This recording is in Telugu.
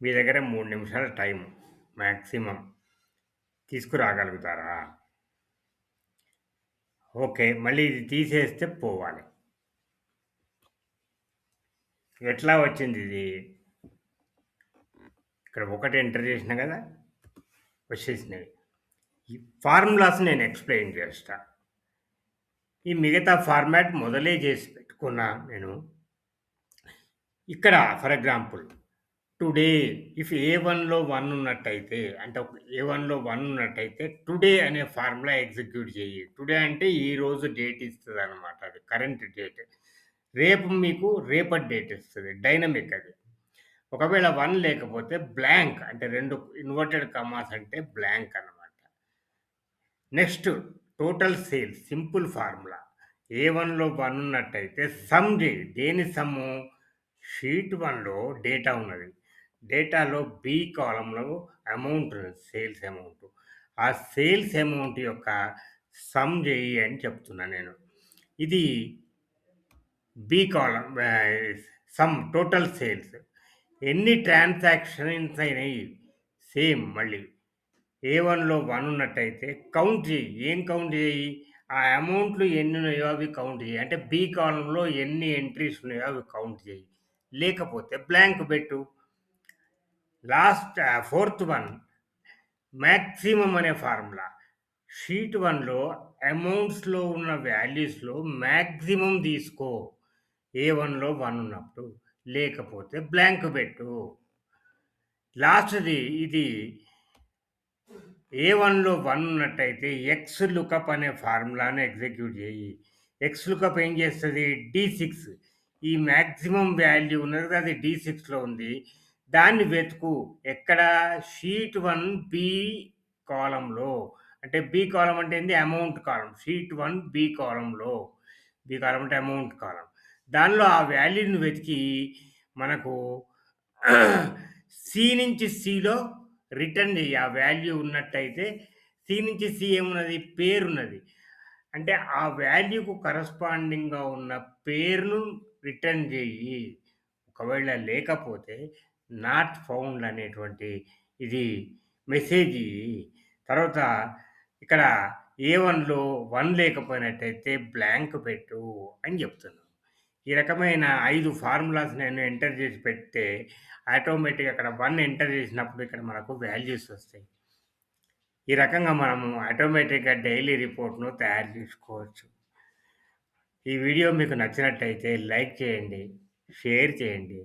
మీ దగ్గర 3 నిమిషాల టైము మాక్సిమం. తీసుకురాగలుగుతారా? ఓకే. మళ్ళీ ఇది తీసేస్తే పోవాలి. ఎట్లా వచ్చిందిది? ఇక్కడ ఒకటి ఎంటర్ చేసినా గదా! వచ్చేసినయి. ఈ ఫార్ములాస్ నేను ఎక్స్‌ప్లెయిన్ చేస్తా. ఈ మిగతా ఫార్మాట్ మొదలే చేసి పెట్టుకున్నా నేను. ఇక్కడ ఫర్ ఎగ్జాంపుల్ టుడే ఇఫ్ ఏ1లో 1 ఉన్నట్టయితే అంటే ఏ1లో 1 ఉన్నట్టయితే టుడే అనే ఫార్ములా ఎగ్జిక్యూట్ చెయ్యి. టుడే అంటే ఈరోజు డేట్ ఇస్తదనమాట అది. Current date. రేపు మీకు రేపటి డేట్ ఇస్తది. డైనమిక్ అది. ఒకవేళ 1 లేకపోతే బ్లాంక్ అంటే 2 ఇన్వర్టెడ్ కమాస్ అంటే బ్లాంక్ అనమాట. Next total sales simple formula. ఏ1లో 1 ఉన్నట్టయితే సమ్ చేయి. దేని సమ్ము? షీట్ 1లో డేటా ఉన్నది. డేటాలో బి కాలమ్‌లో అమౌంట్ ఉన్నది. Sales amount. ఆ సేల్స్ అమౌంట్ యొక్క సమ్ చేయి అని చెప్తున్నా నేను. ఇది B column sum total sales. ఎన్ని ట్రాన్సాక్షన్స్ అయినాయి? సేమ్ మళ్ళీ. ఏ1లో 1 ఉన్నట్టయితే కౌంట్ చెయ్యి. ఏం కౌంట్ చెయ్యి? ఆ అమౌంట్‌లు ఎన్నున్నాయో అవి కౌంట్ చెయ్యి. అంటే బి కాలమ్‌లో ఎన్ని ఎంట్రీస్ ఉన్నాయో అవి కౌంట్ చెయ్యి. లేకపోతే బ్లాంక్ పెట్టు. లాస్ట్ ఫోర్త్ వన్ మాక్సిమం అనే ఫార్ములా. షీట్ 1లో అమౌంట్స్‌లో ఉన్న వాల్యూస్‌లో మాక్సిమం తీసుకో. ఏ1లో 1 ఉన్నప్పుడు. లేకపోతే బ్లాంక్ పెట్టు. లాస్ట్‌ది ఇది ఏ1లో 1 ఉన్నట్టయితే ఎక్స్ లుకప్ అనే ఫార్ములాను ఎగ్జిక్యూట్ చేయి. ఎక్స్ లుకప్ ఏం చేస్తది? డి6 ఈ మాక్సిమం వాల్యూ ఉన్నది కదా! అది డి6లో ఉంది. దాన్ని వెతుకు. ఎక్కడ? షీట్ 1 బి కాలమ్‌లో. అంటే బి కాలమ్ అంటే ఏంది? Amount column. షీట్ 1 బి కాలమ్‌లో. బి కాలమ్ అంటే అమౌంట్ కాలమ్. దానిలో ఆ వాల్యూని వెతికి మనకు సి నుంచి సిలో రిటర్న్ చెయ్యి. ఆ వాల్యూ ఉన్నట్టయితే సి నుంచి సి ఏమున్నది? పేరున్నది. అంటే ఆ వాల్యూకు కరస్పాండింగ్‌గా ఉన్న పేరును రిటర్న్ చెయ్యి. ఒకవేళ లేకపోతే నాట్ ఫౌండ్ అనేటువంటి ఇది మెసేజ్ ఇయ్యి. తర్వాత ఇక్కడ ఏ1లో 1 లేకపోయినట్టయితే బ్లాంక్ పెట్టు అని చెప్తున్నాను. ఈ రకమైన 5 ఫార్ములాస్ నేను ఎంటర్ చేసి పెడితే ఆటోమేటిక్‌గా అక్కడ 1 ఎంటర్ చేసినప్పుడు ఇక్కడ మనకు వాల్యూస్ వస్తాయి. ఈ రకంగా మనము ఆటోమేటిక్‌గా డైలీ రిపోర్ట్‌ను తయారు చేసుకోవచ్చు. ఈ వీడియో మీకు నచ్చినట్టయితే లైక్ చేయండి, షేర్ చేయండి.